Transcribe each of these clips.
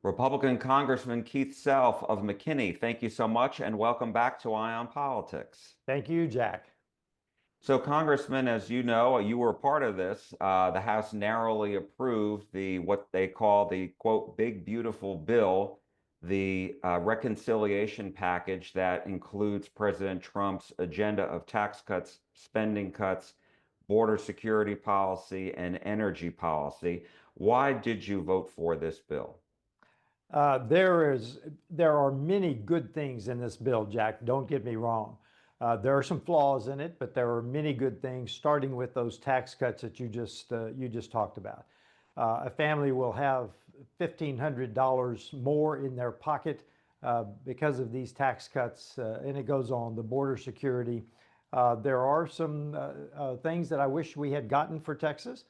Republican Congressman Keith Self of McKinney, thank you so much and welcome back to Eye on Politics. Thank you, Jack. So, Congressman, as you know, you were part of this. The House narrowly approved the what they call the quote big beautiful bill, the reconciliation package that includes President Trump's agenda of tax cuts, spending cuts, border security policy, and energy policy. Why did you vote for this bill? There are many good things in this bill, Jack. Don't get me wrong. There are some flaws in it, but there are many good things, starting with those tax cuts that you just talked about. A family will have $1,500 more in their pocket because of these tax cuts, and it goes on. The border security. There are some things that I wish we had gotten for Texas.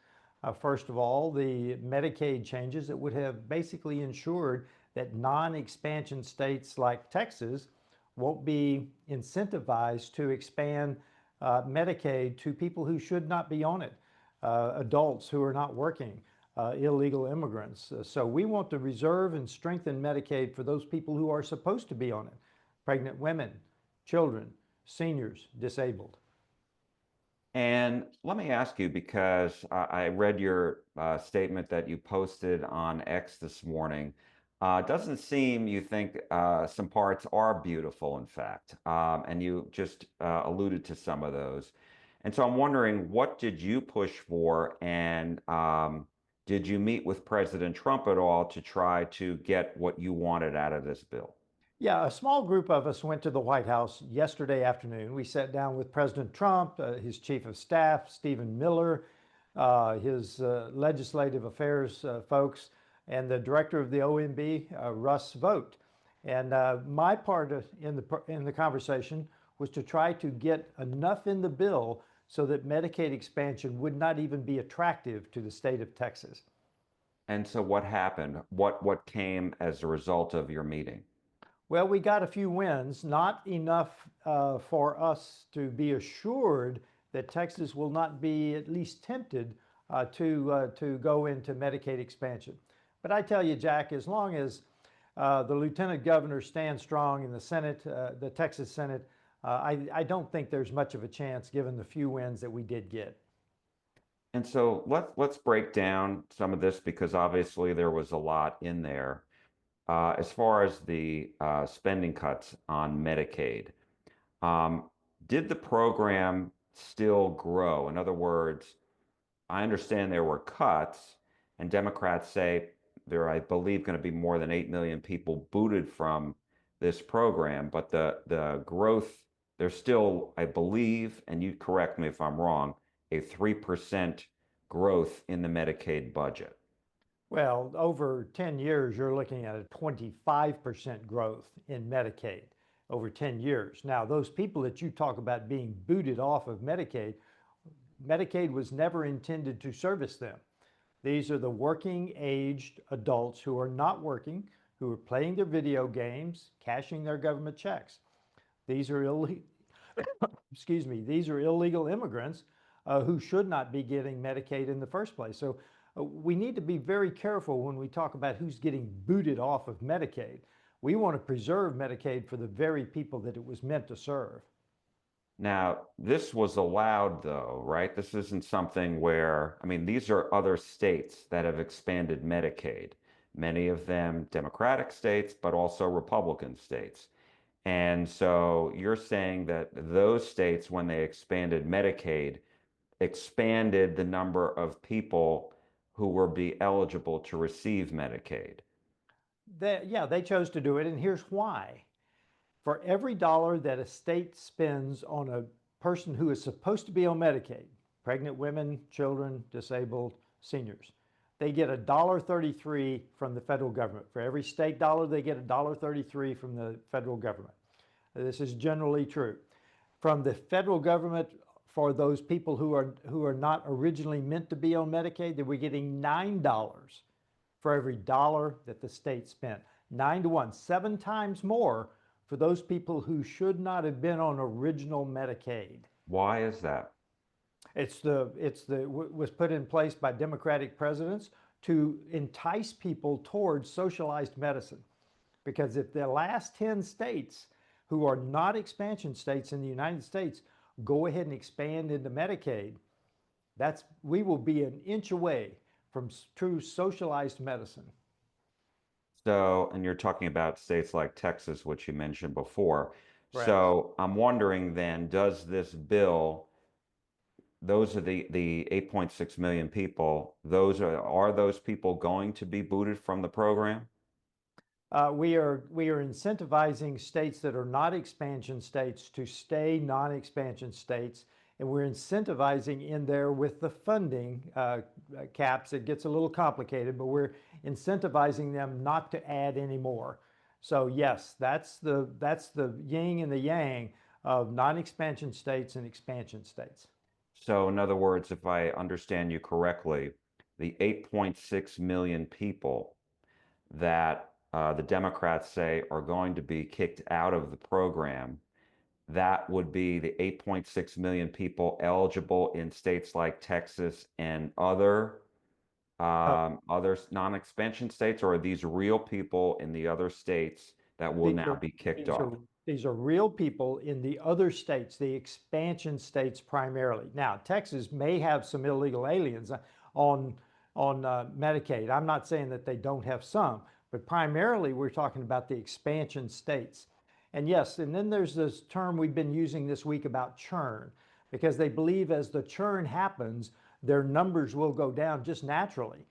First of all, the Medicaid changes that would have basically ensured that non-expansion states like Texas won't be incentivized to expand Medicaid to people who should not be on it, adults who are not working, illegal immigrants. So we want to reserve and strengthen Medicaid for those people who are supposed to be on it: pregnant women, children, seniors, disabled. And let me ask you, because I read your statement that you posted on X this morning. It doesn't seem you think some parts are beautiful, in fact. And you just alluded to some of those. And so I'm wondering, what did you push for? And did you meet with President Trump at all to try to get what you wanted out of this bill? Yeah, a small group of us went to the White House yesterday afternoon. We sat down with President Trump, his chief of staff, Stephen Miller, his legislative affairs folks, and the director of the OMB, Russ Vought. And my part in the conversation was to try to get enough in the bill so that Medicaid expansion would not even be attractive to the state of Texas. And so what happened? What came as a result of your meeting? Well, we got a few wins, not enough for us to be assured that Texas will not be at least tempted to go into Medicaid expansion. But I tell you, Jack, as long as the lieutenant governor stands strong in the Senate, the Texas Senate, I don't think there's much of a chance given the few wins that we did get. And so let's break down some of this because obviously there was a lot in there. As far as the spending cuts on Medicaid, um, did the program still grow? In other words, I understand there were cuts, and Democrats say there, I believe, going to be more than 8 million people booted from this program, but the growth, there's still, I believe, and you correct me if I'm wrong, a 3% growth in the Medicaid budget. Well, over 10 years, you're looking at a 25% growth in Medicaid over 10 years. Now, those people that you talk about being booted off of Medicaid, Medicaid was never intended to service them. These are the working aged adults who are not working, who are playing their video games, cashing their government checks. These are excuse me, these are illegal immigrants who should not be getting Medicaid in the first place. So we need to be very careful when we talk about who's getting booted off of Medicaid. We want to preserve Medicaid for the very people that it was meant to serve. Now, this was allowed though, right? This isn't something where, I mean, these are other states that have expanded Medicaid, many of them Democratic states, but also Republican states. And so you're saying that those states, when they expanded Medicaid, expanded the number of people who were be eligible to receive Medicaid. Yeah, they chose to do it, and here's why. For every dollar that a state spends on a person who is supposed to be on Medicaid, pregnant women, children, disabled, seniors, they get $1.33 from the federal government. For every state dollar, they get $1.33 from the federal government. This is generally true. From the federal government, for those people who are not originally meant to be on Medicaid, that we're getting $9 for every dollar that the state spent. 9 to 1, 7 times more for those people who should not have been on original Medicaid. Why is that? Was put in place by Democratic presidents to entice people towards socialized medicine. Because if the last 10 states who are not expansion states in the United States go ahead and expand into Medicaid, we will be an inch away from true socialized medicine. So, and you're talking about states like Texas, which you mentioned before. Correct. So I'm wondering then, does this bill, those are the 8.6 million people, are those people going to be booted from the program? We are incentivizing states that are not expansion states to stay non-expansion states, and we're incentivizing in there with the funding caps. It gets a little complicated, but we're incentivizing them not to add any more. So yes, that's the yin and the yang of non-expansion states and expansion states. So, in other words, if I understand you correctly, the 8.6 million people that the Democrats say are going to be kicked out of the program, that would be the 8.6 million people eligible in states like Texas and Uh, other non-expansion states, or are these real people in the other states that will These now are be kicked these off? are these are real people in the other states, the expansion states primarily. Now, Texas may have some illegal aliens on Medicaid. I'm not saying that they don't have some, but primarily we're talking about the expansion states. And yes, and then there's this term we've been using this week about churn, because they believe as the churn happens, their numbers will go down just naturally.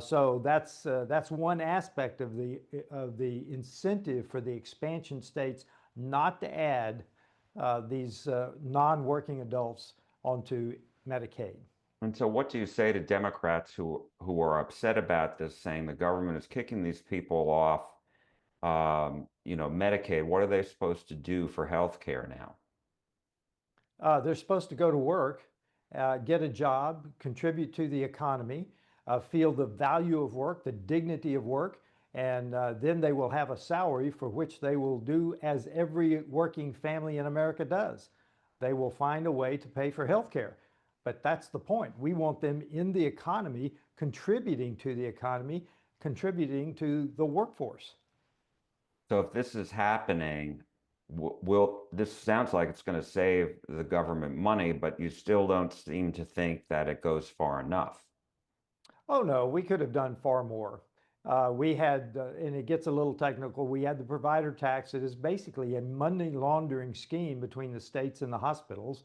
So that's one aspect of the incentive for the expansion states not to add these non-working adults onto Medicaid. And so, what do you say to Democrats who are upset about this, saying the government is kicking these people off, Medicaid? What are they supposed to do for health care now? They're supposed to go to work, get a job, contribute to the economy, feel the value of work, the dignity of work, and then they will have a salary for which they will do as every working family in America does. They will find a way to pay for health care. But that's the point. We want them in the economy, contributing to the economy, contributing to the workforce. So, if this is happening, will this sounds like it's going to save the government money, but you still don't seem to think that it goes far enough. Oh, no, we could have done far more. We had, and it gets a little technical, we had the provider tax. It is basically a money laundering scheme between the states and the hospitals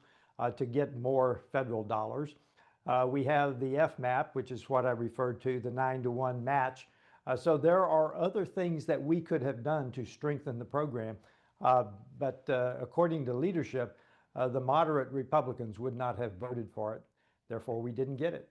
to get more federal dollars. We have the FMAP, which is what I referred to, the 9-to-1 match. So there are other things that we could have done to strengthen the program. Uh, but according to leadership, the moderate Republicans would not have voted for it. Therefore, we didn't get it.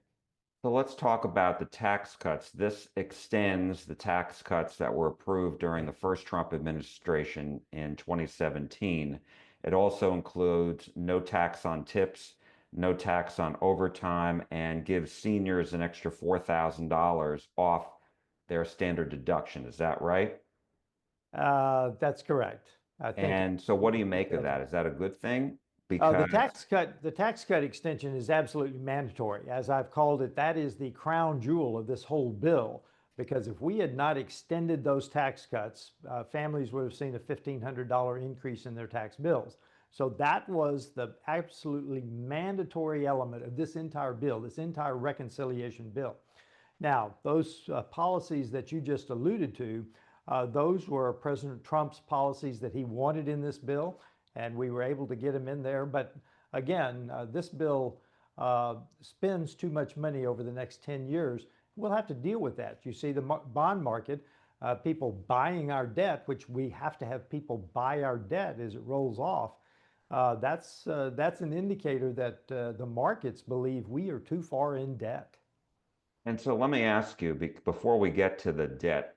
So let's talk about the tax cuts. This extends the tax cuts that were approved during the first Trump administration in 2017. It also includes no tax on tips, no tax on overtime, and gives seniors an extra $4,000 off their standard deduction. Is that right? That's correct. I think And so what do you make of that's that? Is that a good thing? the Because tax cut extension is absolutely mandatory. As I've called it, that is the crown jewel of this whole bill. Because if we had not extended those tax cuts, families would have seen a $1,500 increase in their tax bills. So that was the absolutely mandatory element of this entire bill, this entire reconciliation bill. Now, those policies that you just alluded to, those were President Trump's policies that he wanted in this bill, and we were able to get him in there. But again, this bill spends too much money over the next 10 years. We'll have to deal with that. You see the bond market, people buying our debt, which we have to have people buy our debt as it rolls off. That's an indicator that the markets believe we are too far in debt. And so let me ask you, before we get to the debt,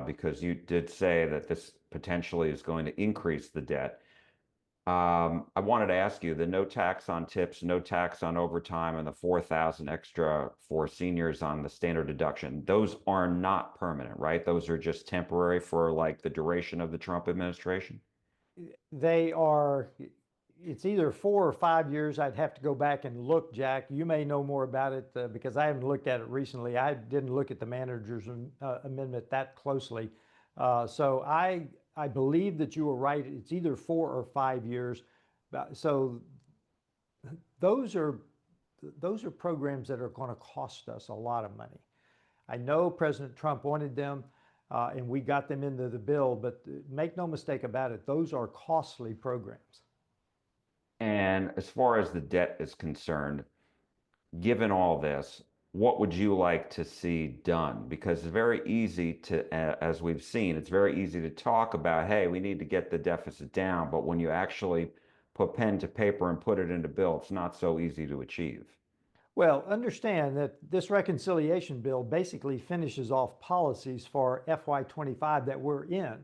because you did say that this potentially is going to increase the debt. I wanted to ask you the no tax on tips, no tax on overtime, and the 4,000 extra for seniors on the standard deduction. Those are not permanent, right? Those are just temporary for like the duration of the Trump administration. They are, it's either 4 or 5 years. I'd have to go back and look, Jack. You may know more about it because I haven't looked at it recently. I didn't look at the manager's amendment that closely. So I believe that you were right. It's either 4 or 5 years. So those are those are programs that are going to cost us a lot of money. I know President Trump wanted them, and we got them into the bill, but make no mistake about it, those are costly programs. And as far as the debt is concerned, given all this, what would you like to see done? Because it's very easy to, as we've seen, it's very easy to talk about, hey, we need to get the deficit down. But when you actually put pen to paper and put it into bill, it's not so easy to achieve. Well, understand that this reconciliation bill basically finishes off policies for FY25 that we're in.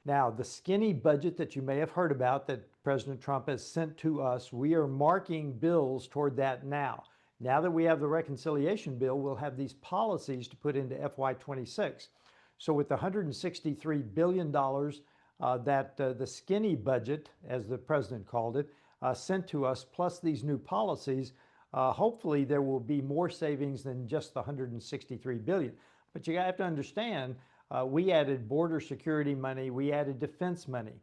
Now, the skinny budget that you may have heard about that President Trump has sent to us, we are marking bills toward that now. Now that we have the reconciliation bill, we'll have these policies to put into FY26. So, with the $163 billion that the skinny budget, as the president called it, sent to us, plus these new policies, hopefully there will be more savings than just the 163 billion. But you have to understand, we added border security money, we added defense money.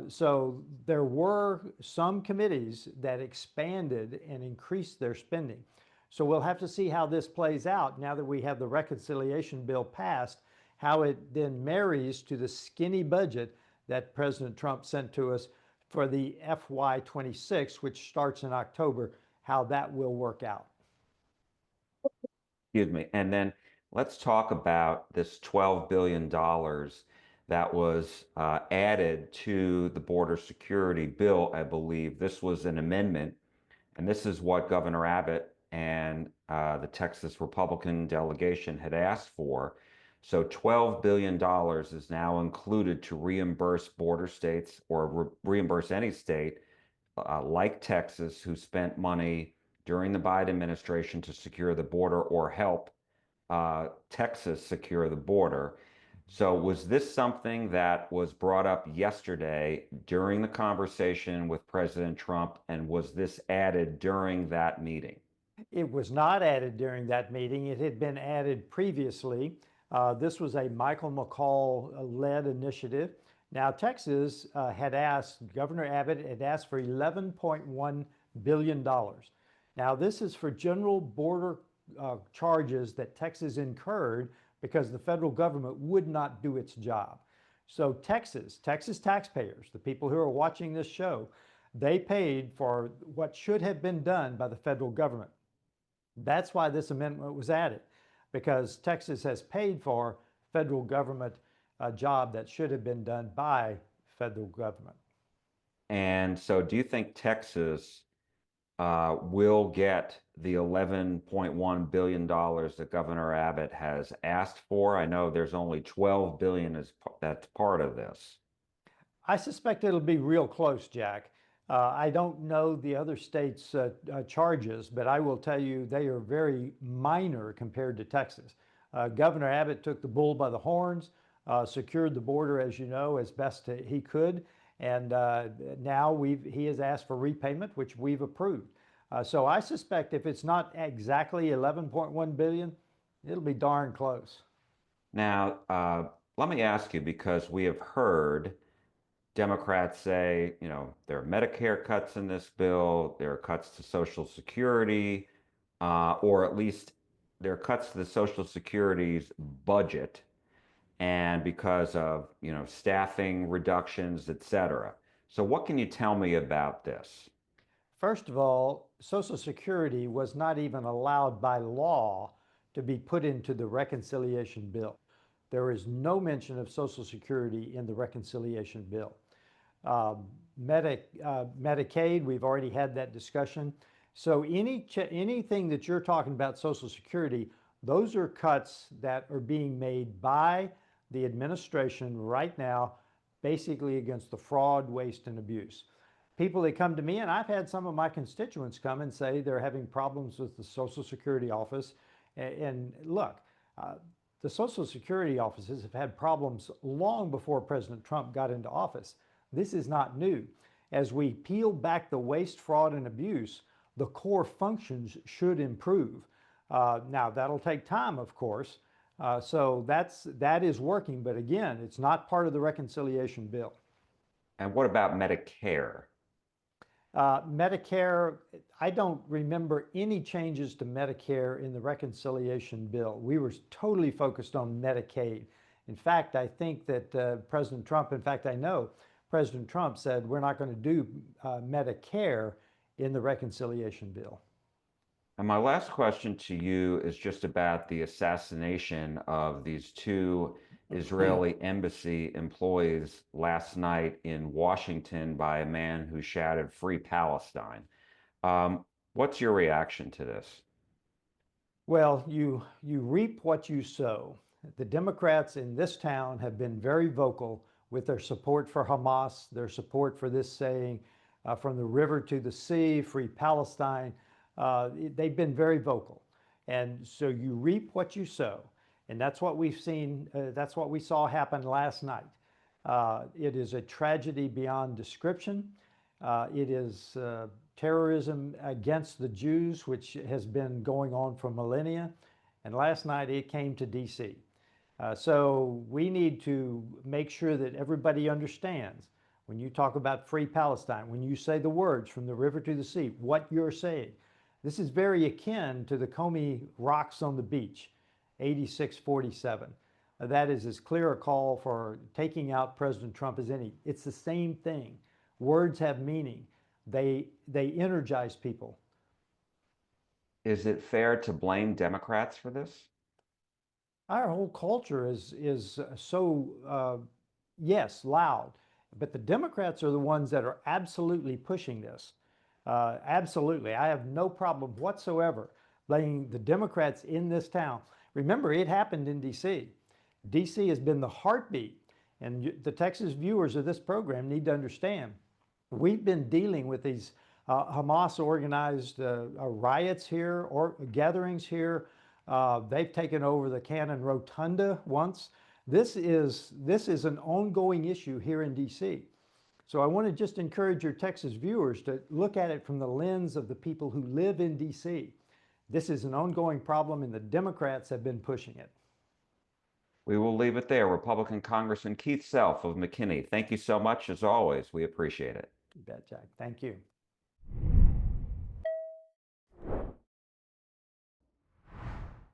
So there were some committees that expanded and increased their spending. So we'll have to see how this plays out now that we have the reconciliation bill passed, how it then marries to the skinny budget that President Trump sent to us for the FY26, which starts in October, how that will work out. Excuse me. And then let's talk about this $12 billion that was added to the border security bill, I believe. This was an amendment, and this is what Governor Abbott and the Texas Republican delegation had asked for. So $12 billion is now included to reimburse border states or reimburse any state like Texas who spent money during the Biden administration to secure the border or help Texas secure the border. So, was this something that was brought up yesterday during the conversation with President Trump, and was this added during that meeting? It was not added during that meeting. It had been added previously. This was a Michael McCall led initiative. Now, Texas had asked, Governor Abbott had asked for $11.1 billion. Now, this is for general border charges that Texas incurred because the federal government would not do its job. So Texas taxpayers, the people who are watching this show, they paid for what should have been done by the federal government. That's why this amendment was added, because Texas has paid for federal government a job that should have been done by federal government. And so, do you think Texas will get the $11.1 billion that Governor Abbott has asked for? I know there's only 12 billion that's part of this. I suspect it'll be real close, Jack. I don't know the other states' charges, but I will tell you they are very minor compared to Texas. Governor Abbott took the bull by the horns, secured the border, as you know, as best he could, and now he has asked for repayment, which we've approved. So I suspect if it's not exactly 11.1 billion, it'll be darn close. Now, let me ask you, because we have heard Democrats say, there are Medicare cuts in this bill, there are cuts to Social Security, or at least there are cuts to the Social Security's budget, and because of, staffing reductions, et cetera. So what can you tell me about this? First of all, Social Security was not even allowed by law to be put into the reconciliation bill. There is no mention of Social Security in the reconciliation bill. Medicaid, we've already had that discussion. So anything that you're talking about Social Security, those are cuts that are being made by the administration right now, basically against the fraud, waste, and abuse. People that come to me, and I've had some of my constituents come and say they're having problems with the Social Security office. And look, the Social Security offices have had problems long before President Trump got into office. This is not new. as we peel back the waste, fraud, and abuse, the core functions should improve. Now, that'll take time, of course. So that is working, but again, it's not part of the reconciliation bill. And what about Medicare? Medicare, I don't remember any changes to Medicare in the reconciliation bill. We were totally focused on Medicaid. In fact, I think that President Trump, in fact, I know President Trump said we're not going to do Medicare in the reconciliation bill. And my last question to you is just about the assassination of these two Israeli embassy employees last night in Washington by a man who shouted "Free Palestine." What's your reaction to this? Well, you reap what you sow. The Democrats in this town have been very vocal with their support for Hamas, their support for this saying, from the river to the sea, free Palestine. They've been very vocal. And so you reap what you sow. And that's what we've seen, that's what we saw happen last night. It is a tragedy beyond description. It is terrorism against the Jews, which has been going on for millennia. And last night it came to D.C. So we need to make sure that everybody understands when you talk about free Palestine, when you say the words from the river to the sea, what you're saying. This is very akin to the Comey rocks on the beach, 86-47. That is as clear a call for taking out President Trump as any. It's the same thing. Words have meaning. They energize people. Is it fair to blame Democrats for this? Our whole culture is so yes, loud, but the Democrats are the ones that are absolutely pushing this. Absolutely, I have no problem whatsoever blaming the Democrats in this town. Remember, it happened in D.C. D.C. has been the heartbeat, and the Texas viewers of this program need to understand. We've been dealing with these Hamas organized riots here or gatherings here. They've taken over the Cannon Rotunda once. This is an ongoing issue here in D.C. So I want to just encourage your Texas viewers to look at it from the lens of the people who live in D.C. This is an ongoing problem, and the Democrats have been pushing it. We will leave it there. Republican Congressman Keith Self of McKinney, thank you so much as always. We appreciate it. You bet, Jack. Thank you.